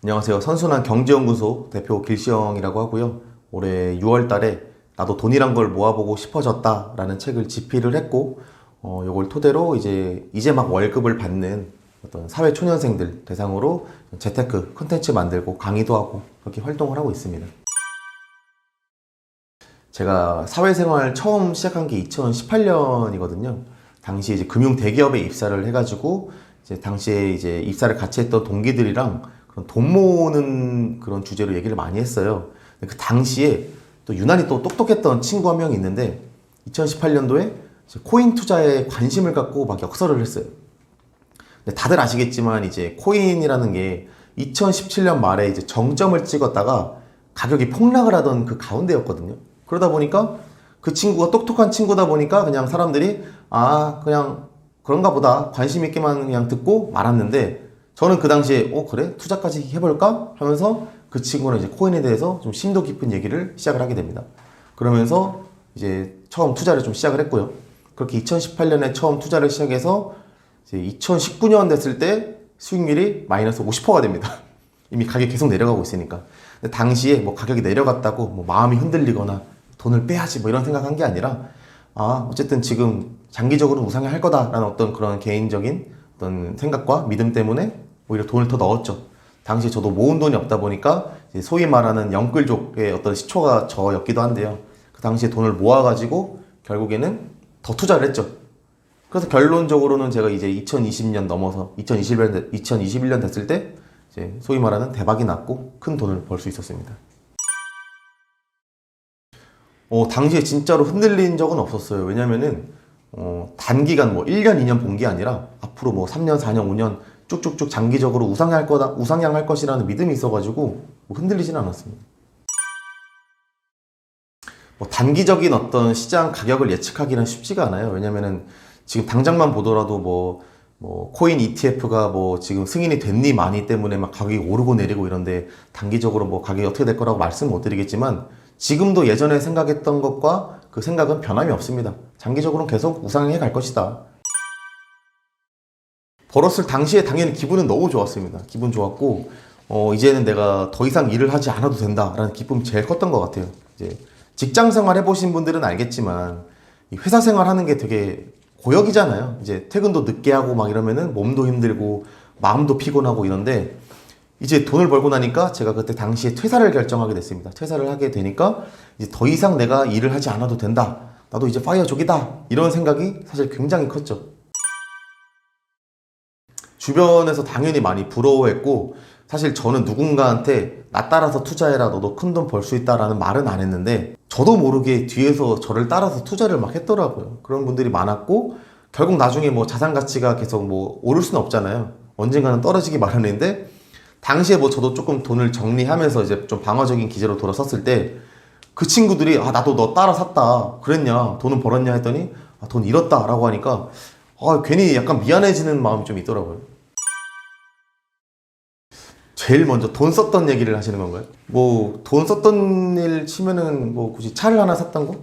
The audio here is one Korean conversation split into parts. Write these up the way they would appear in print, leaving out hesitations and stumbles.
안녕하세요. 선순환 경제연구소 대표 길시영이라고 하고요. 올해 6월 달에 나도 돈이란 걸 모아보고 싶어졌다라는 책을 집필을 했고, 요걸 토대로 이제 막 월급을 받는 어떤 사회 초년생들 대상으로 재테크 콘텐츠 만들고 강의도 하고 그렇게 활동을 하고 있습니다. 제가 사회생활 처음 시작한 게 2018년이거든요. 당시 이제 금융 대기업에 입사를 해가지고 이제 당시에 이제 입사를 같이 했던 동기들이랑 그런 돈 모으는 그런 주제로 얘기를 많이 했어요. 그 당시에 또 유난히 또 똑똑했던 친구 한 명이 있는데 2018년도에 코인 투자에 관심을 갖고 막 역설을 했어요. 근데 다들 아시겠지만 이제 코인이라는 게 2017년 말에 이제 정점을 찍었다가 가격이 폭락을 하던 그 가운데였거든요. 그러다 보니까 그 친구가 똑똑한 친구다 보니까 그냥 사람들이 그냥 그런가 보다 관심 있게만 그냥 듣고 말았는데, 저는 그 당시에 그래? 투자까지 해볼까? 하면서 그 친구는 이제 코인에 대해서 좀 심도 깊은 얘기를 시작을 하게 됩니다. 그러면서 이제 처음 투자를 좀 시작을 했고요. 그렇게 2018년에 처음 투자를 시작해서 이제 2019년 됐을 때 수익률이 마이너스 50%가 됩니다. 이미 가격이 계속 내려가고 있으니까. 근데 당시에 뭐 가격이 내려갔다고 뭐 마음이 흔들리거나 돈을 빼야지 뭐 이런 생각한 게 아니라, 어쨌든 지금 장기적으로 우상향 할 거다라는 어떤 그런 개인적인 어떤 생각과 믿음 때문에 오히려 돈을 더 넣었죠. 당시 저도 모은 돈이 없다 보니까 소위 말하는 영끌족의 어떤 시초가 저였기도 한데요. 그 당시에 돈을 모아가지고 결국에는 더 투자를 했죠. 그래서 결론적으로는 제가 이제 2020년 넘어서 2021년 됐을 때 이제 소위 말하는 대박이 났고 큰 돈을 벌 수 있었습니다. 당시에 진짜로 흔들린 적은 없었어요. 왜냐면은 단기간 뭐 1년, 2년 본 게 아니라 앞으로 뭐 3년, 4년, 5년 쭉쭉쭉 장기적으로 우상향할 것이라는 믿음이 있어가지고 뭐 흔들리진 않았습니다. 뭐 단기적인 어떤 시장 가격을 예측하기는 쉽지가 않아요. 왜냐면은 지금 당장만 보더라도 뭐 코인 ETF가 뭐 지금 승인이 됐니 마니 때문에 막 가격이 오르고 내리고 이런데, 단기적으로 뭐 가격이 어떻게 될 거라고 말씀 못 드리겠지만 지금도 예전에 생각했던 것과 그 생각은 변함이 없습니다. 장기적으로는 계속 우상향해 갈 것이다. 벌었을 당시에 당연히 기분은 너무 좋았습니다. 기분 좋았고, 이제는 내가 더 이상 일을 하지 않아도 된다라는 기쁨이 제일 컸던 것 같아요. 이제 직장 생활 해보신 분들은 알겠지만 이 회사 생활 하는 게 되게 고역이잖아요. 이제 퇴근도 늦게 하고 막 이러면은 몸도 힘들고 마음도 피곤하고 이런데, 이제 돈을 벌고 나니까 제가 그때 당시에 퇴사를 결정하게 됐습니다. 퇴사를 하게 되니까 이제 더 이상 내가 일을 하지 않아도 된다. 나도 이제 파이어족이다. 이런 생각이 사실 굉장히 컸죠. 주변에서 당연히 많이 부러워했고, 사실 저는 누군가한테 나 따라서 투자해라, 너도 큰 돈 벌 수 있다라는 말은 안 했는데 저도 모르게 뒤에서 저를 따라서 투자를 막 했더라고요. 그런 분들이 많았고, 결국 나중에 뭐 자산 가치가 계속 뭐 오를 수는 없잖아요. 언젠가는 떨어지기 마련인데, 당시에 뭐 저도 조금 돈을 정리하면서 이제 좀 방어적인 기제로 돌아섰을 때 그 친구들이 나도 너 따라 샀다 그랬냐, 돈은 벌었냐 했더니 돈 잃었다 라고 하니까 괜히 약간 미안해지는 마음이 좀 있더라고요. 제일 먼저 돈 썼던 얘기를 하시는 건가요? 뭐 돈 썼던 일 치면은 뭐 굳이 차를 하나 샀던 거?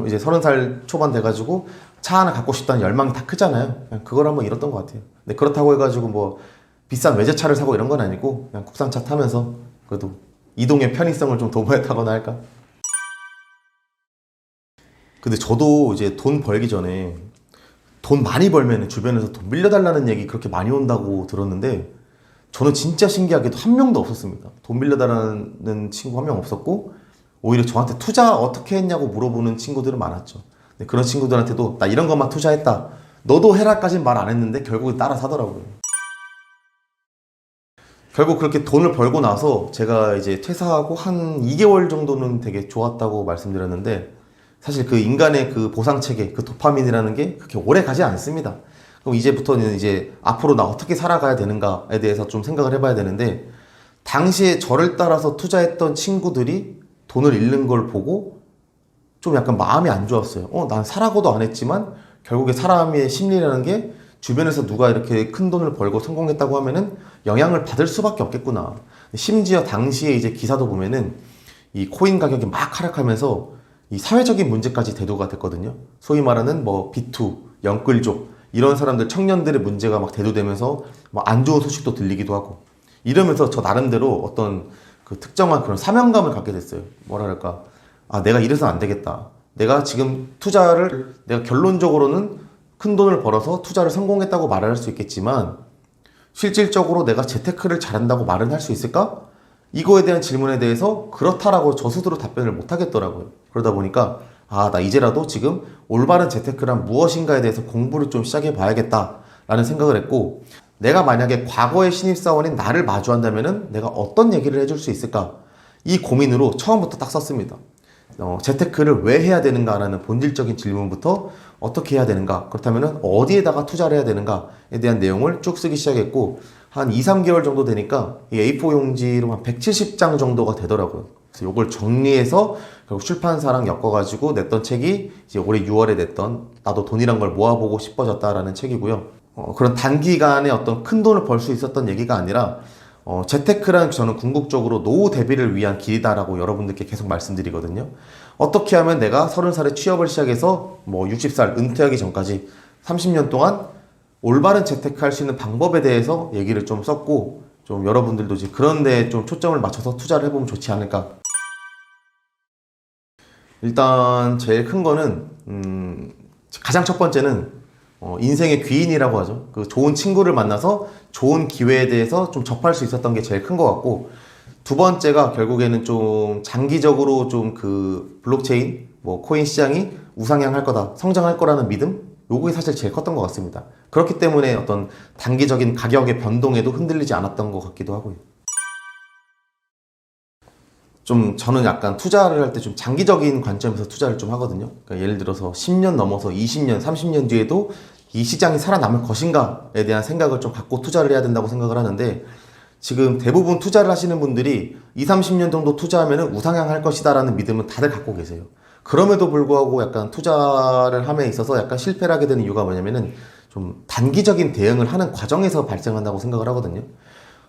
이제 30살 초반 돼가지고 차 하나 갖고 싶다는 열망이 다 크잖아요. 그냥 그걸 한번 잃었던 것 같아요. 근데 그렇다고 해가지고 뭐 비싼 외제차를 사고 이런 건 아니고 그냥 국산차 타면서 그래도 이동의 편의성을 좀 도모했다거나 할까? 근데 저도 이제 돈 벌기 전에 돈 많이 벌면 주변에서 돈 빌려달라는 얘기 그렇게 많이 온다고 들었는데, 저는 진짜 신기하게도 한 명도 없었습니다. 돈 빌려달라는 친구 한 명 없었고, 오히려 저한테 투자 어떻게 했냐고 물어보는 친구들은 많았죠. 근데 그런 친구들한테도 나 이런 것만 투자했다, 너도 해라까지는 말 안 했는데 결국에 따라 사더라고요. 결국 그렇게 돈을 벌고 나서 제가 이제 퇴사하고 한 2개월 정도는 되게 좋았다고 말씀드렸는데, 사실 그 인간의 그 보상 체계, 그 도파민이라는 게 그렇게 오래 가지 않습니다. 그럼 이제부터는 이제 앞으로 나 어떻게 살아가야 되는가에 대해서 좀 생각을 해봐야 되는데, 당시에 저를 따라서 투자했던 친구들이 돈을 잃는 걸 보고 좀 약간 마음이 안 좋았어요. 난 사라고도 안 했지만 결국에 사람의 심리라는 게 주변에서 누가 이렇게 큰 돈을 벌고 성공했다고 하면은 영향을 받을 수밖에 없겠구나. 심지어 당시에 이제 기사도 보면은 이 코인 가격이 막 하락하면서 이 사회적인 문제까지 대두가 됐거든요. 소위 말하는 뭐 비투, 영끌족 이런 사람들, 청년들의 문제가 막 대두되면서 막 안 좋은 소식도 들리기도 하고, 이러면서 저 나름대로 어떤 그 특정한 그런 사명감을 갖게 됐어요. 뭐랄까. 아, 내가 이래서는 안 되겠다. 내가 지금 투자를, 내가 결론적으로는 큰 돈을 벌어서 투자를 성공했다고 말을 할 수 있겠지만, 실질적으로 내가 재테크를 잘한다고 말은 할 수 있을까? 이거에 대한 질문에 대해서 그렇다라고 저 스스로 답변을 못 하겠더라고요. 그러다 보니까, 아, 나 이제라도 지금 올바른 재테크란 무엇인가에 대해서 공부를 좀 시작해 봐야겠다라는 생각을 했고, 내가 만약에 과거의 신입사원인 나를 마주한다면은 내가 어떤 얘기를 해줄 수 있을까? 이 고민으로 처음부터 딱 썼습니다. 재테크를 왜 해야 되는가라는 본질적인 질문부터 어떻게 해야 되는가, 그렇다면 어디에다가 투자를 해야 되는가에 대한 내용을 쭉 쓰기 시작했고, 한 2, 3개월 정도 되니까 이 A4 용지로 한 170장 정도가 되더라고요. 그래서 이걸 정리해서 결국 출판사랑 엮어가지고 냈던 책이 이제 올해 6월에 냈던 나도 돈이란 걸 모아보고 싶어졌다라는 책이고요. 그런 단기간에 어떤 큰 돈을 벌 수 있었던 얘기가 아니라, 재테크란 저는 궁극적으로 노후 대비를 위한 길이다라고 여러분들께 계속 말씀드리거든요. 어떻게 하면 내가 30살에 취업을 시작해서 60살 은퇴하기 전까지 30년 동안 올바른 재테크할 수 있는 방법에 대해서 얘기를 좀 썼고, 좀 여러분들도 이제 그런 데에 좀 초점을 맞춰서 투자를 해보면 좋지 않을까. 일단 제일 큰 거는 가장 첫 번째는 인생의 귀인이라고 하죠. 그 좋은 친구를 만나서 좋은 기회에 대해서 좀 접할 수 있었던 게 제일 큰 것 같고, 두 번째가 결국에는 좀 장기적으로 좀 그 블록체인, 코인 시장이 우상향할 거다, 성장할 거라는 믿음? 요게 사실 제일 컸던 것 같습니다. 그렇기 때문에 어떤 단기적인 가격의 변동에도 흔들리지 않았던 것 같기도 하고요. 좀 저는 약간 투자를 할 때 좀 장기적인 관점에서 투자를 좀 하거든요. 그러니까 예를 들어서 10년 넘어서 20년, 30년 뒤에도 이 시장이 살아남을 것인가에 대한 생각을 좀 갖고 투자를 해야 된다고 생각을 하는데, 지금 대부분 투자를 하시는 분들이 20, 30년 정도 투자하면 우상향할 것이다 라는 믿음은 다들 갖고 계세요. 그럼에도 불구하고 약간 투자를 함에 있어서 약간 실패를 하게 되는 이유가 뭐냐면은 좀 단기적인 대응을 하는 과정에서 발생한다고 생각을 하거든요.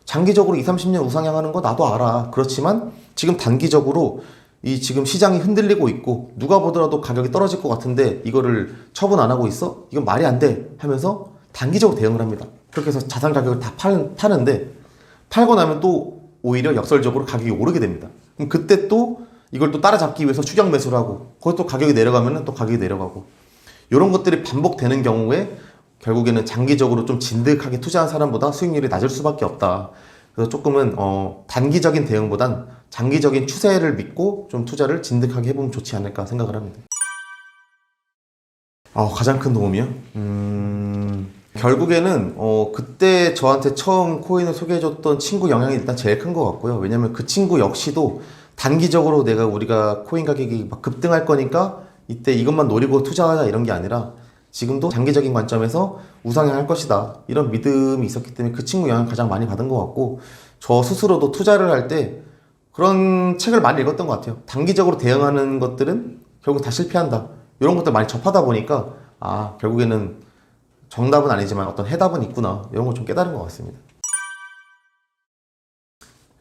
장기적으로 20, 30년 우상향하는 거 나도 알아. 그렇지만 지금 단기적으로 이 지금 시장이 흔들리고 있고 누가 보더라도 가격이 떨어질 것 같은데 이거를 처분 안 하고 있어? 이건 말이 안 돼 하면서 단기적으로 대응을 합니다. 그렇게 해서 자산 가격을 다 파는데, 팔고 나면 또 오히려 역설적으로 가격이 오르게 됩니다. 그럼 그때 또 이걸 또 따라잡기 위해서 추격 매수를 하고, 거기 또 가격이 내려가면 또 가격이 내려가고, 이런 것들이 반복되는 경우에 결국에는 장기적으로 좀 진득하게 투자한 사람보다 수익률이 낮을 수밖에 없다. 그래서 조금은 단기적인 대응보단 장기적인 추세를 믿고 좀 투자를 진득하게 해보면 좋지 않을까 생각을 합니다. 가장 큰 도움이요? 결국에는 그때 저한테 처음 코인을 소개해줬던 친구 영향이 일단 제일 큰 것 같고요. 왜냐면 그 친구 역시도 단기적으로 우리가 코인 가격이 막 급등할 거니까 이때 이것만 노리고 투자하자 이런 게 아니라, 지금도 장기적인 관점에서 우상향할 것이다 이런 믿음이 있었기 때문에 그 친구 영향을 가장 많이 받은 것 같고, 저 스스로도 투자를 할 때 그런 책을 많이 읽었던 것 같아요. 단기적으로 대응하는 것들은 결국 다 실패한다, 이런 것들 많이 접하다 보니까 결국에는 정답은 아니지만 어떤 해답은 있구나, 이런 걸 좀 깨달은 것 같습니다.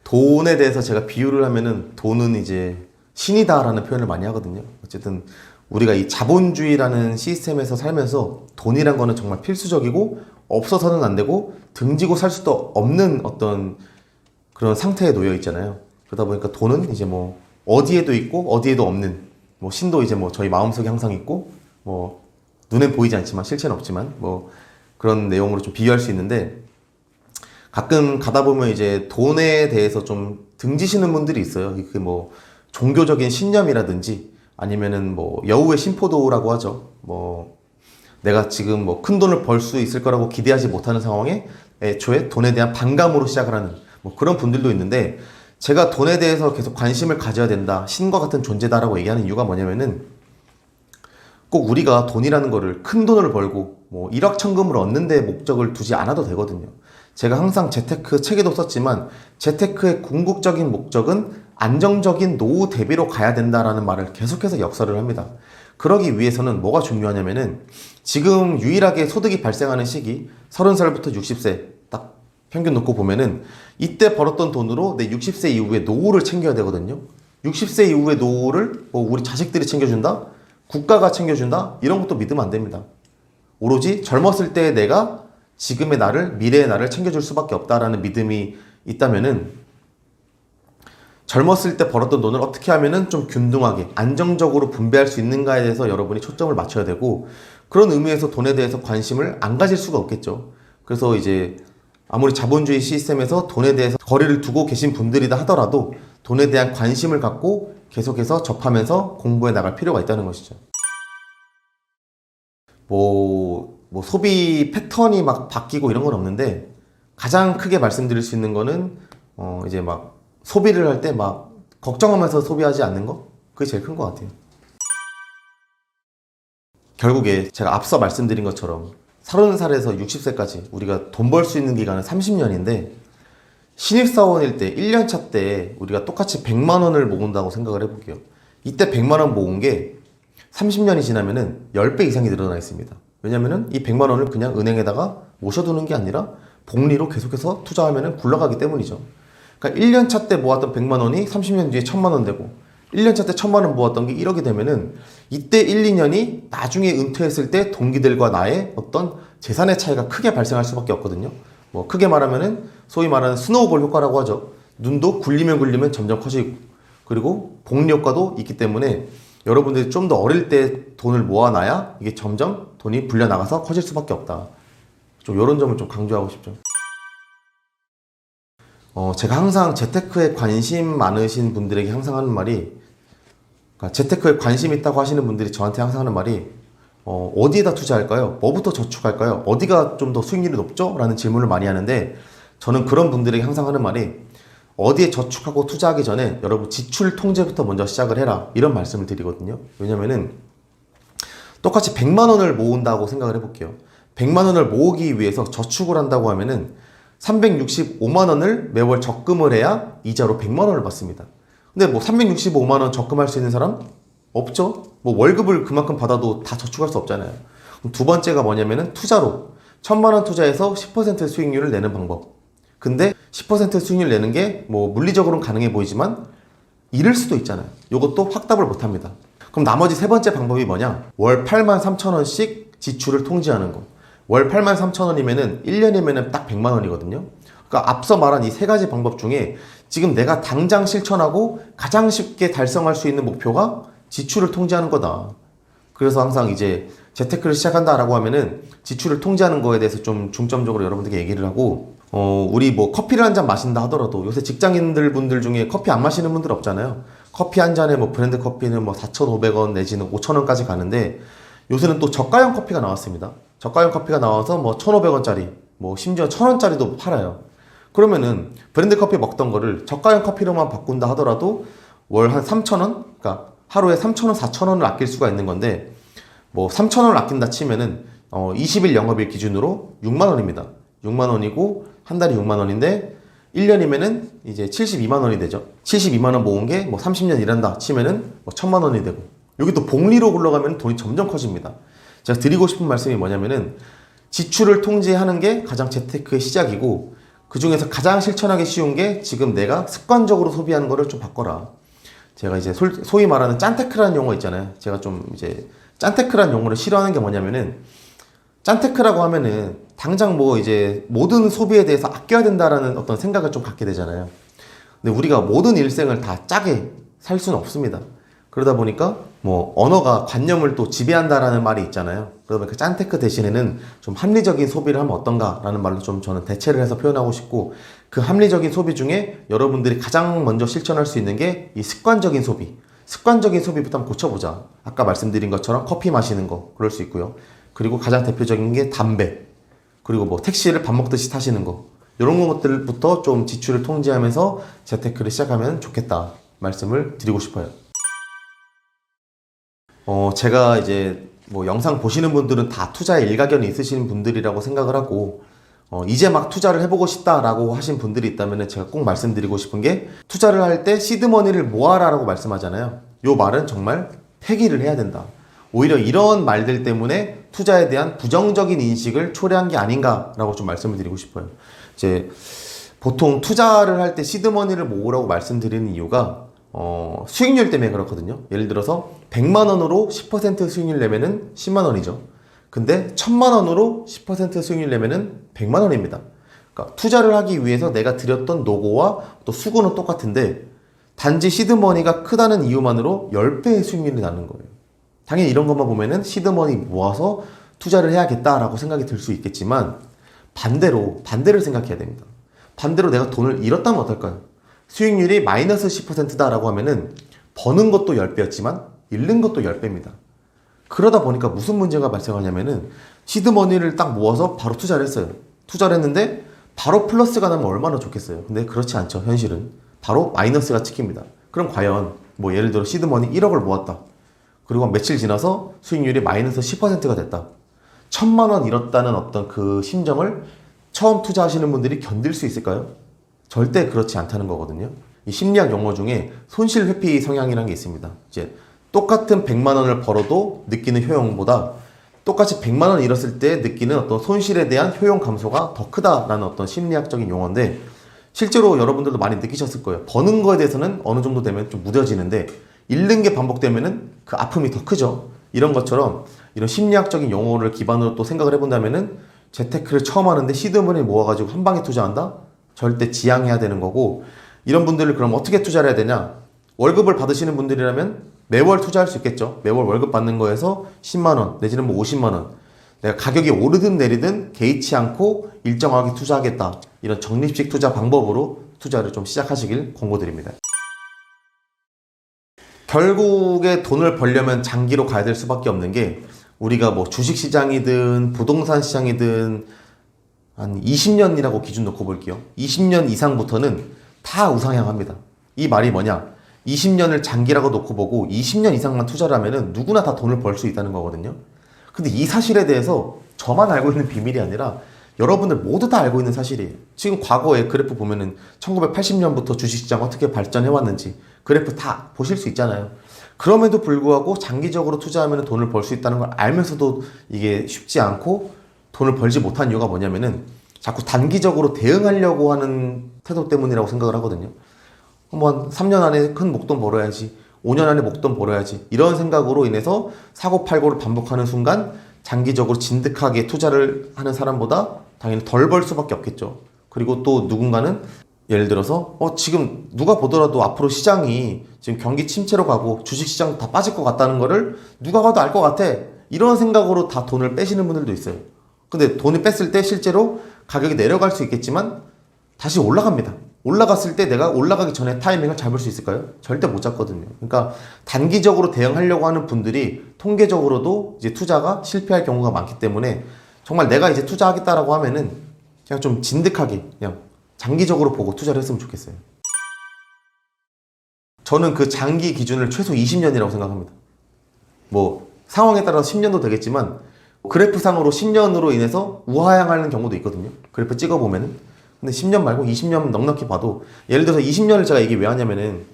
돈에 대해서 제가 비유를 하면은, 돈은 이제 신이다라는 표현을 많이 하거든요. 어쨌든 우리가 이 자본주의라는 시스템에서 살면서 돈이란 거는 정말 필수적이고 없어서는 안 되고 등지고 살 수도 없는 어떤 그런 상태에 놓여 있잖아요. 그러다 보니까 돈은 이제 어디에도 있고 어디에도 없는, 신도 이제 저희 마음속에 항상 있고, 눈엔 보이지 않지만 실체는 없지만 그런 내용으로 좀 비유할 수 있는데, 가끔 가다 보면 이제 돈에 대해서 좀 등지시는 분들이 있어요. 그 종교적인 신념이라든지 아니면은 여우의 심포도라고 하죠. 내가 지금 큰 돈을 벌 수 있을 거라고 기대하지 못하는 상황에 애초에 돈에 대한 반감으로 시작을 하는 그런 분들도 있는데, 제가 돈에 대해서 계속 관심을 가져야 된다, 신과 같은 존재다라고 얘기하는 이유가 뭐냐면은, 꼭 우리가 돈이라는 거를 큰 돈을 벌고 일확천금을 얻는 데 목적을 두지 않아도 되거든요. 제가 항상 재테크 책에도 썼지만, 재테크의 궁극적인 목적은 안정적인 노후 대비로 가야 된다라는 말을 계속해서 역설을 합니다. 그러기 위해서는 뭐가 중요하냐면은, 지금 유일하게 소득이 발생하는 시기 30살부터 60세 딱 평균 놓고 보면은, 이때 벌었던 돈으로 내 60세 이후에 노후를 챙겨야 되거든요. 60세 이후의 노후를 우리 자식들이 챙겨준다? 국가가 챙겨준다? 이런 것도 믿으면 안 됩니다. 오로지 젊었을 때 내가 지금의 나를, 미래의 나를 챙겨줄 수밖에 없다라는 믿음이 있다면은 젊었을 때 벌었던 돈을 어떻게 하면은 좀 균등하게 안정적으로 분배할 수 있는가에 대해서 여러분이 초점을 맞춰야 되고, 그런 의미에서 돈에 대해서 관심을 안 가질 수가 없겠죠. 그래서 이제 아무리 자본주의 시스템에서 돈에 대해서 거리를 두고 계신 분들이다 하더라도 돈에 대한 관심을 갖고 계속해서 접하면서 공부해 나갈 필요가 있다는 것이죠. 뭐 소비 패턴이 막 바뀌고 이런 건 없는데, 가장 크게 말씀드릴 수 있는 거는 이제 막 소비를 할 때 막 걱정하면서 소비하지 않는 거? 그게 제일 큰 것 같아요. 결국에 제가 앞서 말씀드린 것처럼 30살에서 60세까지 우리가 돈 벌 수 있는 기간은 30년인데, 신입사원일 때 1년차 때 우리가 똑같이 100만 원을 모은다고 생각을 해볼게요. 이때 100만 원 모은 게 30년이 지나면은 10배 이상이 늘어나 있습니다. 왜냐면은 이 100만 원을 그냥 은행에다가 모셔두는 게 아니라 복리로 계속해서 투자하면은 굴러가기 때문이죠. 그러니까 1년차 때 모았던 100만 원이 30년 뒤에 1000만 원 되고, 1년차 때 1000만 원 모았던 게 1억이 되면은 이때 1, 2년이 나중에 은퇴했을 때 동기들과 나의 어떤 재산의 차이가 크게 발생할 수밖에 없거든요. 뭐 크게 말하면은 소위 말하는 스노우볼 효과라고 하죠. 눈도 굴리면 점점 커지고, 그리고 복리 효과도 있기 때문에 여러분들이 좀 더 어릴 때 돈을 모아놔야 이게 점점 돈이 불려나가서 커질 수밖에 없다. 좀 이런 점을 좀 강조하고 싶죠. 제가 항상 재테크에 관심 많으신 분들에게 항상 하는 말이, 그러니까 재테크에 관심 있다고 하시는 분들이 저한테 항상 하는 말이, 어디에다 투자할까요? 뭐부터 저축할까요? 어디가 좀 더 수익률이 높죠? 라는 질문을 많이 하는데, 저는 그런 분들에게 항상 하는 말이, 어디에 저축하고 투자하기 전에 여러분 지출 통제부터 먼저 시작을 해라, 이런 말씀을 드리거든요. 왜냐면은 똑같이 100만 원을 모은다고 생각을 해볼게요. 100만 원을 모으기 위해서 저축을 한다고 하면은 365만 원을 매월 적금을 해야 이자로 100만 원을 받습니다. 근데 뭐 365만 원 적금할 수 있는 사람? 없죠? 뭐 월급을 그만큼 받아도 다 저축할 수 없잖아요. 그럼 두 번째가 뭐냐면은 투자로 1000만 원 투자해서 10% 수익률을 내는 방법. 근데 10% 수익률 내는 게 뭐 물리적으로는 가능해 보이지만 잃을 수도 있잖아요. 이것도 확답을 못 합니다. 그럼 나머지 세 번째 방법이 뭐냐? 월 83,000원씩 지출을 통제하는 거. 월 83,000원이면은 1년이면은 딱 100만 원이거든요. 그러니까 앞서 말한 이 세 가지 방법 중에 지금 내가 당장 실천하고 가장 쉽게 달성할 수 있는 목표가 지출을 통제하는 거다. 그래서 항상 이제 재테크를 시작한다라고 하면은 지출을 통제하는 거에 대해서 좀 중점적으로 여러분들께 얘기를 하고, 우리 뭐 커피를 한 잔 마신다 하더라도 요새 직장인들 분들 중에 커피 안 마시는 분들 없잖아요. 커피 한 잔에 뭐 브랜드 커피는 뭐 4,500원 내지는 5,000원까지 가는데, 요새는 또 저가형 커피가 나왔습니다. 저가형 커피가 나와서 뭐 1,500원짜리, 뭐 심지어 1,000원짜리도 팔아요. 그러면은 브랜드 커피 먹던 거를 저가형 커피로만 바꾼다 하더라도 월 한 3,000원? 그러니까 하루에 3,000원, 4,000원을 아낄 수가 있는 건데, 뭐 3,000원을 아낀다 치면은 20일 영업일 기준으로 6만 원입니다. 6만 원이고 한 달에 6만 원인데 1년이면은 이제 72만 원이 되죠. 72만 원 모은 게 뭐 30년 일한다 치면은 뭐 1,000만 원이 되고, 여기 또 복리로 굴러가면 돈이 점점 커집니다. 제가 드리고 싶은 말씀이 뭐냐면은 지출을 통제하는 게 가장 재테크의 시작이고, 그 중에서 가장 실천하기 쉬운 게 지금 내가 습관적으로 소비하는 거를 좀 바꿔라. 제가 이제 소위 말하는 짠테크라는 용어 있잖아요. 제가 좀 이제 짠테크라는 용어를 싫어하는 게 뭐냐면은, 짠테크라고 하면은 당장 뭐 이제 모든 소비에 대해서 아껴야 된다라는 어떤 생각을 좀 갖게 되잖아요. 근데 우리가 모든 일생을 다 짜게 살 수는 없습니다. 그러다 보니까 뭐 언어가 관념을 또 지배한다라는 말이 있잖아요. 그러다 보니까 짠테크 대신에는 좀 합리적인 소비를 하면 어떤가라는 말로 좀 저는 대체를 해서 표현하고 싶고, 그 합리적인 소비 중에 여러분들이 가장 먼저 실천할 수 있는 게 이 습관적인 소비. 습관적인 소비부터 한번 고쳐보자. 아까 말씀드린 것처럼 커피 마시는 거 그럴 수 있고요. 그리고 가장 대표적인 게 담배, 그리고 뭐 택시를 밥 먹듯이 타시는 거, 이런 것들부터 좀 지출을 통제하면서 재테크를 시작하면 좋겠다 말씀을 드리고 싶어요. 제가 이제 뭐 영상 보시는 분들은 다 투자에 일가견이 있으신 분들이라고 생각을 하고, 이제 막 투자를 해보고 싶다라고 하신 분들이 있다면 제가 꼭 말씀드리고 싶은 게, 투자를 할 때 시드머니를 모아라라고 말씀하잖아요. 이 말은 정말 폐기를 해야 된다. 오히려 이런 말들 때문에 투자에 대한 부정적인 인식을 초래한 게 아닌가라고 좀 말씀을 드리고 싶어요. 이제 보통 투자를 할 때 시드머니를 모으라고 말씀드리는 이유가 수익률 때문에 그렇거든요. 예를 들어서 100만 원으로 10% 수익률 내면은 10만 원이죠. 근데 1000만 원으로 10% 수익률 내면은 100만 원입니다. 그러니까 투자를 하기 위해서 내가 들였던 노고와 또 수고는 똑같은데 단지 시드머니가 크다는 이유만으로 10배의 수익률이 나는 거예요. 당연히 이런 것만 보면은 시드머니 모아서 투자를 해야겠다라고 생각이 들 수 있겠지만 반대를 생각해야 됩니다. 반대로 내가 돈을 잃었다면 어떨까요? 수익률이 마이너스 10%다라고 하면은 버는 것도 10배였지만 잃는 것도 10배입니다. 그러다 보니까 무슨 문제가 발생하냐면은 시드머니를 딱 모아서 바로 투자를 했어요. 투자를 했는데 바로 플러스가 나면 얼마나 좋겠어요. 근데 그렇지 않죠. 현실은 바로 마이너스가 찍힙니다. 그럼 과연 뭐 예를 들어 시드머니 1억을 모았다. 그리고 며칠 지나서 수익률이 마이너스 10%가 됐다. 1,000만 원 잃었다는 어떤 그 심정을 처음 투자하시는 분들이 견딜 수 있을까요? 절대 그렇지 않다는 거거든요. 이 심리학 용어 중에 손실 회피 성향이라는 게 있습니다. 이제 똑같은 100만 원을 벌어도 느끼는 효용보다 똑같이 100만 원 잃었을 때 느끼는 어떤 손실에 대한 효용 감소가 더 크다라는 어떤 심리학적인 용어인데 실제로 여러분들도 많이 느끼셨을 거예요. 버는 거에 대해서는 어느 정도 되면 좀 무뎌지는데 잃는 게 반복되면은 그 아픔이 더 크죠. 이런 것처럼 이런 심리학적인 용어를 기반으로 또 생각을 해본다면은 재테크를 처음 하는데 시드머니 모아가지고 한 방에 투자한다? 절대 지양해야 되는 거고 이런 분들을 그럼 어떻게 투자를 해야 되냐? 월급을 받으시는 분들이라면 매월 투자할 수 있겠죠. 매월 월급 받는 거에서 10만 원 내지는 뭐 50만 원 내가 가격이 오르든 내리든 개의치 않고 일정하게 투자하겠다. 이런 적립식 투자 방법으로 투자를 좀 시작하시길 권고드립니다. 결국에 돈을 벌려면 장기로 가야 될 수밖에 없는 게 우리가 뭐 주식시장이든 부동산 시장이든 한 20년이라고 기준 놓고 볼게요. 20년 이상부터는 다 우상향합니다. 이 말이 뭐냐? 20년을 장기라고 놓고 보고 20년 이상만 투자를 하면은 누구나 다 돈을 벌 수 있다는 거거든요. 근데 이 사실에 대해서 저만 알고 있는 비밀이 아니라 여러분들 모두 다 알고 있는 사실이에요. 지금 과거에 그래프 보면은 1980년부터 주식시장 어떻게 발전해 왔는지 그래프 다 보실 수 있잖아요. 그럼에도 불구하고 장기적으로 투자하면 돈을 벌 수 있다는 걸 알면서도 이게 쉽지 않고 돈을 벌지 못한 이유가 뭐냐면은 자꾸 단기적으로 대응하려고 하는 태도 때문이라고 생각을 하거든요. 한 3년 안에 큰 목돈 벌어야지, 5년 안에 목돈 벌어야지 이런 생각으로 인해서 사고팔고를 반복하는 순간 장기적으로 진득하게 투자를 하는 사람보다 당연히 덜 벌 수밖에 없겠죠. 그리고 또 누군가는 예를 들어서 지금 누가 보더라도 앞으로 시장이 지금 경기 침체로 가고 주식시장 다 빠질 것 같다는 거를 누가 봐도 알 것 같아. 이런 생각으로 다 돈을 빼시는 분들도 있어요. 근데 돈을 뺐을 때 실제로 가격이 내려갈 수 있겠지만 다시 올라갑니다. 올라갔을 때 내가 올라가기 전에 타이밍을 잡을 수 있을까요? 절대 못 잡거든요. 그러니까 단기적으로 대응하려고 하는 분들이 통계적으로도 이제 투자가 실패할 경우가 많기 때문에 정말 내가 이제 투자하겠다라고 하면은 그냥 좀 진득하게 그냥 장기적으로 보고 투자를 했으면 좋겠어요. 저는 그 장기 기준을 최소 20년이라고 생각합니다. 뭐 상황에 따라서 10년도 되겠지만 그래프상으로 10년으로 인해서 우하향하는 경우도 있거든요. 그래프 찍어보면은. 근데 10년 말고 20년 넉넉히 봐도 예를 들어서 20년을 제가 얘기 왜 하냐면은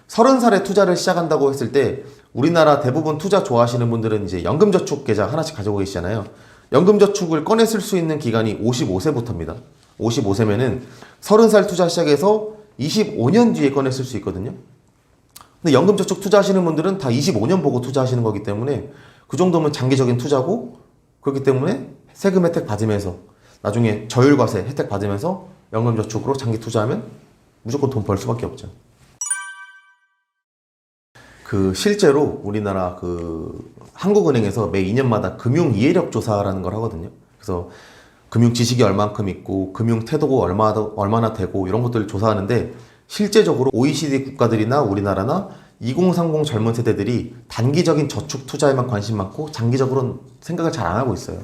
30살에 투자를 시작한다고 했을 때 우리나라 대부분 투자 좋아하시는 분들은 이제 연금저축 계좌 하나씩 가지고 계시잖아요. 연금저축을 꺼내 쓸 수 있는 기간이 55세부터입니다. 55세면은 30살 투자 시작해서 25년 뒤에 꺼내 쓸 수 있거든요. 근데 연금저축 투자하시는 분들은 다 25년 보고 투자하시는 거기 때문에 그 정도면 장기적인 투자고 그렇기 때문에 세금 혜택 받으면서 나중에 저율과세 혜택 받으면서 연금저축으로 장기 투자하면 무조건 돈 벌 수밖에 없죠. 실제로 우리나라 한국은행에서 매 2년마다 금융 이해력 조사라는 걸 하거든요. 그래서 금융 지식이 얼만큼 있고 금융 태도가 얼마나 되고 이런 것들을 조사하는데 실제적으로 OECD 국가들이나 우리나라나 2030 젊은 세대들이 단기적인 저축 투자에만 관심 많고 장기적으로는 생각을 잘 안 하고 있어요.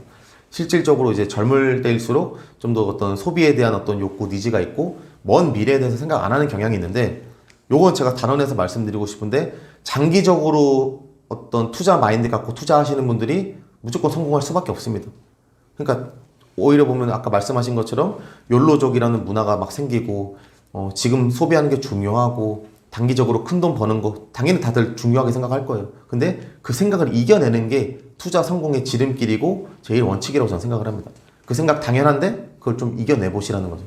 실질적으로 이제 젊을 때일수록 좀 더 어떤 소비에 대한 어떤 욕구, 니즈가 있고 먼 미래에 대해서 생각 안 하는 경향이 있는데 요건 제가 단언해서 말씀드리고 싶은데 장기적으로 어떤 투자 마인드 갖고 투자하시는 분들이 무조건 성공할 수밖에 없습니다. 그러니까 오히려 보면 아까 말씀하신 것처럼 욜로족이라는 문화가 막 생기고 지금 소비하는 게 중요하고 단기적으로 큰 돈 버는 거 당연히 다들 중요하게 생각할 거예요. 근데 그 생각을 이겨내는 게 투자 성공의 지름길이고 제일 원칙이라고 저는 생각을 합니다. 그 생각 당연한데 그걸 좀 이겨내 보시라는 거죠.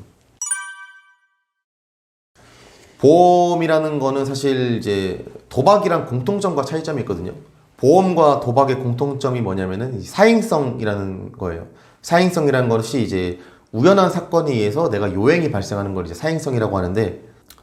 보험이라는 거는 사실 이제 도박이랑 공통점과 차이점이 있거든요. 보험과 도박의 공통점이 뭐냐면은 사행성이라는 거예요. 사행성이라는 것이 이제 우연한 사건에 의해서 내가 요행이 발생하는 걸 이제 사행성이라고 하는데,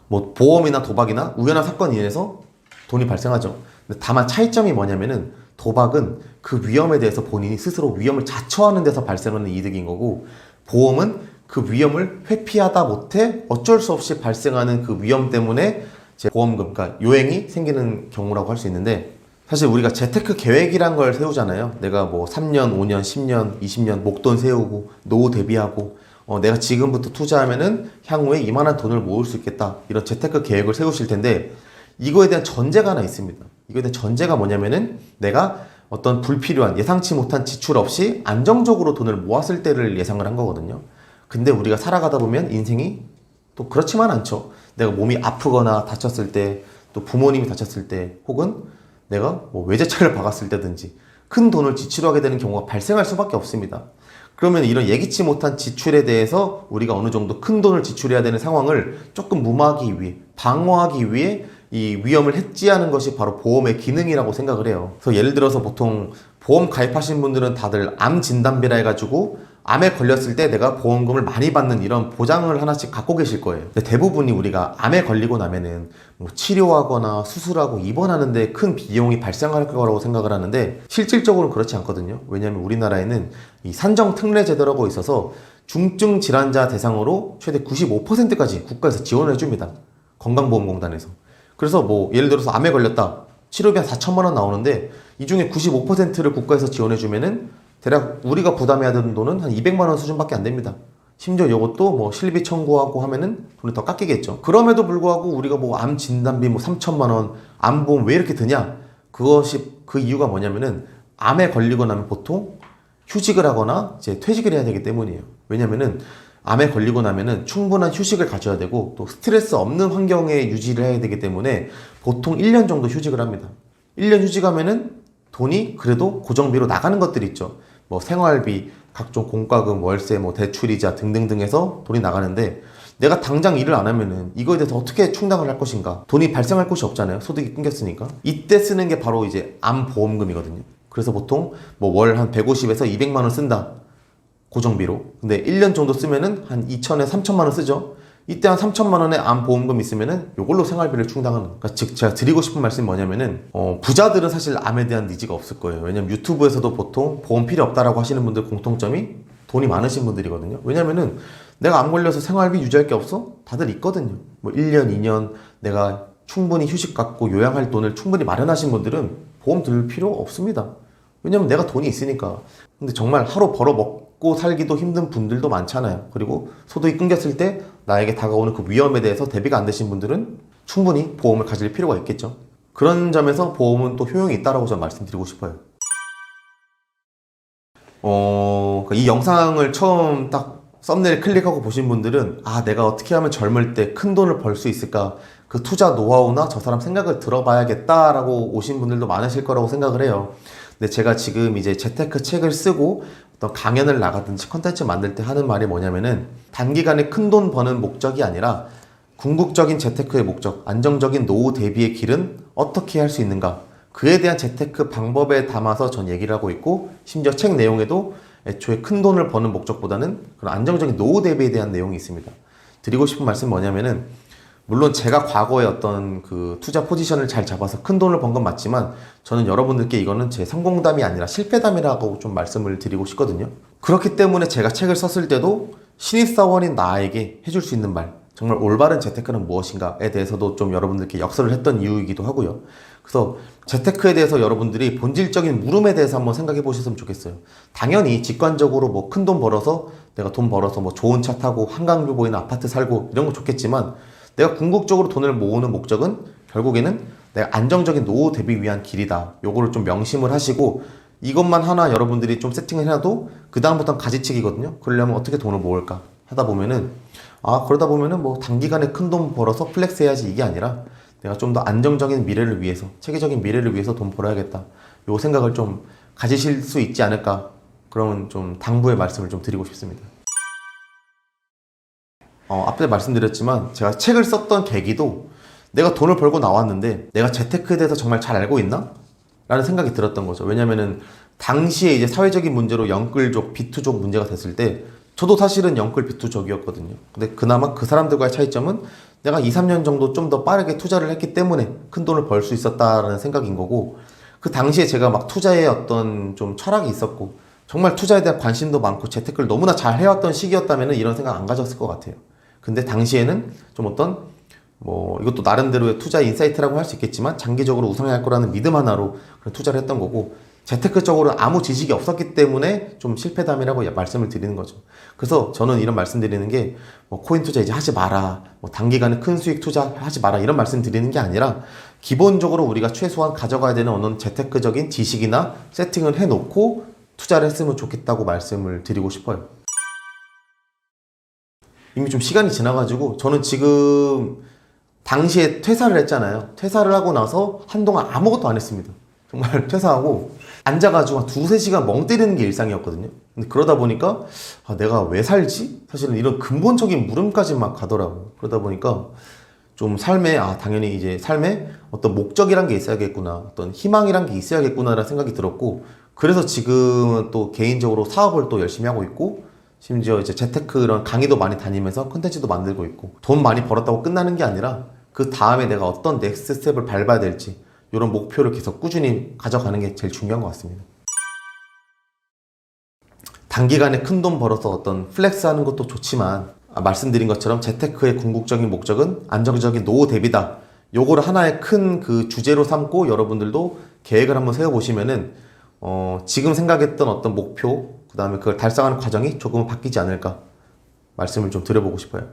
뭐 보험이나 도박이나 우연한 사건에 인해서 돈이 발생하죠. 근데 다만 차이점이 뭐냐면은, 도박은 그 위험에 대해서 본인이 스스로 위험을 자처하는 데서 발생하는 이득인 거고, 보험은 그 위험을 회피하다 못해 어쩔 수 없이 발생하는 그 위험 때문에 이제 보험금, 그러니까 요행이 생기는 경우라고 할 수 있는데, 사실 우리가 재테크 계획이란 걸 세우잖아요. 내가 뭐 3년, 5년, 10년, 20년 목돈 세우고 노후 대비하고, 내가 지금부터 투자하면은 향후에 이만한 돈을 모을 수 있겠다, 이런 재테크 계획을 세우실 텐데, 이거에 대한 전제가 하나 있습니다. 이거에 대한 전제가 뭐냐면은, 내가 어떤 불필요한 예상치 못한 지출 없이 안정적으로 돈을 모았을 때를 예상을 한 거거든요. 근데 우리가 살아가다 보면 인생이 또 그렇지만 않죠. 내가 몸이 아프거나 다쳤을 때, 또 부모님이 다쳤을 때, 혹은 내가 뭐 외제차를 박았을 때든지 큰 돈을 지출하게 되는 경우가 발생할 수밖에 없습니다. 그러면 이런 예기치 못한 지출에 대해서 우리가 어느 정도 큰 돈을 지출해야 되는 상황을 조금 무마하기 위해, 방어하기 위해 이 위험을 해지하는 것이 바로 보험의 기능이라고 생각을 해요. 그래서 예를 들어서 보통 보험 가입하신 분들은 다들 암 진단비라 해가지고 암에 걸렸을 때 내가 보험금을 많이 받는 이런 보장을 하나씩 갖고 계실 거예요. 근데 대부분이 우리가 암에 걸리고 나면은 뭐 치료하거나 수술하고 입원하는데 큰 비용이 발생할 거라고 생각을 하는데, 실질적으로는 그렇지 않거든요. 왜냐하면 우리나라에는 이 산정 특례 제도라고 있어서 중증 질환자 대상으로 최대 95%까지 국가에서 지원을 해줍니다. 건강보험공단에서. 그래서 뭐 예를 들어서 암에 걸렸다, 치료비 한 4천만 원 나오는데 이 중에 95%를 국가에서 지원해주면은 대략 우리가 부담해야 되는 돈은 한 200만 원 수준밖에 안 됩니다. 심지어 이것도 뭐 실비 청구하고 하면은 돈이 더 깎이겠죠. 그럼에도 불구하고 우리가 뭐 암 진단비 뭐 3천만 원, 암보험 왜 이렇게 드냐? 그것이, 그 이유가 뭐냐면은 암에 걸리고 나면 보통 휴직을 하거나 이제 퇴직을 해야 되기 때문이에요. 왜냐면은 암에 걸리고 나면은 충분한 휴식을 가져야 되고, 또 스트레스 없는 환경에 유지를 해야 되기 때문에 보통 1년 정도 휴직을 합니다. 1년 휴직하면은 돈이 그래도 고정비로 나가는 것들이 있죠. 뭐 생활비, 각종 공과금, 월세, 뭐 대출이자 등등등 해서 돈이 나가는데, 내가 당장 일을 안 하면은 이거에 대해서 어떻게 충당을 할 것인가? 돈이 발생할 곳이 없잖아요. 소득이 끊겼으니까. 이때 쓰는 게 바로 이제 암보험금이거든요. 그래서 보통 뭐 월 한 150에서 200만 원 쓴다, 고정비로. 근데 1년 정도 쓰면은 한 2천에 3천만 원 쓰죠. 이때 한 3천만 원의 암보험금 있으면은 요걸로 생활비를 충당하는. 그러니까 즉 제가 드리고 싶은 말씀이 뭐냐면은, 부자들은 사실 암에 대한 니즈가 없을 거예요. 왜냐면 유튜브에서도 보통 보험 필요 없다라고 하시는 분들 공통점이 돈이 많으신 분들이거든요. 왜냐면은 내가 암 걸려서 생활비 유지할 게 없어? 다들 있거든요. 뭐 1년, 2년 내가 충분히 휴식 갖고 요양할 돈을 충분히 마련하신 분들은 보험 들 필요 없습니다. 왜냐면 내가 돈이 있으니까. 근데 정말 하루 벌어 먹고 살기도 힘든 분들도 많잖아요. 그리고 소득이 끊겼을 때 나에게 다가오는 그 위험에 대해서 대비가 안 되신 분들은 충분히 보험을 가질 필요가 있겠죠. 그런 점에서 보험은 또 효용이 있다라고 저는 말씀드리고 싶어요. 그러니까 이 영상을 처음 딱 썸네일 클릭하고 보신 분들은, 아, 내가 어떻게 하면 젊을 때 큰 돈을 벌 수 있을까? 그 투자 노하우나 저 사람 생각을 들어봐야겠다라고 오신 분들도 많으실 거라고 생각을 해요. 근데 제가 지금 이제 재테크 책을 쓰고 어떤 강연을 나가든지 컨텐츠 만들 때 하는 말이 뭐냐면은, 단기간에 큰 돈 버는 목적이 아니라 궁극적인 재테크의 목적, 안정적인 노후 대비의 길은 어떻게 할 수 있는가, 그에 대한 재테크 방법에 담아서 전 얘기를 하고 있고, 심지어 책 내용에도 애초에 큰 돈을 버는 목적보다는 그런 안정적인 노후 대비에 대한 내용이 있습니다. 드리고 싶은 말씀은 뭐냐면은, 물론 제가 과거에 어떤 그 투자 포지션을 잘 잡아서 큰 돈을 번 건 맞지만, 저는 여러분들께 이거는 제 성공담이 아니라 실패담이라고 좀 말씀을 드리고 싶거든요. 그렇기 때문에 제가 책을 썼을 때도 신입사원인 나에게 해줄 수 있는 말, 정말 올바른 재테크는 무엇인가에 대해서도 좀 여러분들께 역설을 했던 이유이기도 하고요. 그래서 재테크에 대해서 여러분들이 본질적인 물음에 대해서 한번 생각해 보셨으면 좋겠어요. 당연히 직관적으로 뭐 큰 돈 벌어서, 내가 돈 벌어서 뭐 좋은 차 타고 한강뷰 보이는 아파트 살고 이런 거 좋겠지만, 내가 궁극적으로 돈을 모으는 목적은 결국에는 내가 안정적인 노후 대비 위한 길이다. 요거를 좀 명심을 하시고, 이것만 하나 여러분들이 좀 세팅을 해놔도 그 다음부터는 가지치기거든요. 그러려면 어떻게 돈을 모을까 하다 보면은, 그러다 보면은 뭐 단기간에 큰 돈 벌어서 플렉스 해야지, 이게 아니라 내가 좀 더 안정적인 미래를 위해서, 체계적인 미래를 위해서 돈 벌어야겠다, 요 생각을 좀 가지실 수 있지 않을까, 그런 좀 당부의 말씀을 좀 드리고 싶습니다. 앞에 말씀드렸지만 제가 책을 썼던 계기도, 내가 돈을 벌고 나왔는데 내가 재테크에 대해서 정말 잘 알고 있나? 라는 생각이 들었던 거죠. 왜냐면은 당시에 이제 사회적인 문제로 영끌족, 비투족 문제가 됐을 때 저도 사실은 영끌 비투족이었거든요. 근데 그나마 그 사람들과의 차이점은 내가 2, 3년 정도 좀 더 빠르게 투자를 했기 때문에 큰 돈을 벌 수 있었다라는 생각인 거고, 그 당시에 제가 막 투자에 어떤 좀 철학이 있었고 정말 투자에 대한 관심도 많고 재테크를 너무나 잘 해왔던 시기였다면 이런 생각 안 가졌을 것 같아요. 근데 당시에는 좀 어떤 이것도 나름대로의 투자 인사이트라고 할 수 있겠지만 장기적으로 우상할 거라는 믿음 하나로 그런 투자를 했던 거고, 재테크적으로 아무 지식이 없었기 때문에 좀 실패담이라고 말씀을 드리는 거죠. 그래서 저는 이런 말씀 드리는 게 코인 투자 이제 하지 마라, 단기간에 큰 수익 투자하지 마라 이런 말씀 드리는 게 아니라, 기본적으로 우리가 최소한 가져가야 되는 어느 재테크적인 지식이나 세팅을 해놓고 투자를 했으면 좋겠다고 말씀을 드리고 싶어요. 이미 좀 시간이 지나가지고 저는 지금 당시에 퇴사를 했잖아요. 퇴사를 하고 나서 한동안 아무것도 안 했습니다. 정말 퇴사하고 앉아가지고 한 2~3시간 멍 때리는 게 일상이었거든요. 근데 그러다 보니까 내가 왜 살지? 사실은 이런 근본적인 물음까지 막 가더라고요. 그러다 보니까 좀 삶에 당연히 이제 삶에 어떤 목적이란 게 있어야겠구나, 어떤 희망이란 게 있어야겠구나라는 생각이 들었고, 그래서 지금은 또 개인적으로 사업을 또 열심히 하고 있고, 심지어 이제 재테크 이런 강의도 많이 다니면서 콘텐츠도 만들고 있고, 돈 많이 벌었다고 끝나는 게 아니라 그 다음에 내가 어떤 넥스트 스텝을 밟아야 될지 이런 목표를 계속 꾸준히 가져가는 게 제일 중요한 것 같습니다. 단기간에 큰 돈 벌어서 어떤 플렉스 하는 것도 좋지만, 말씀드린 것처럼 재테크의 궁극적인 목적은 안정적인 노후 대비다. 요거를 하나의 큰 그 주제로 삼고 여러분들도 계획을 한번 세워보시면은 지금 생각했던 어떤 목표, 그 다음에 그걸 달성하는 과정이 조금은 바뀌지 않을까 말씀을 좀 드려보고 싶어요.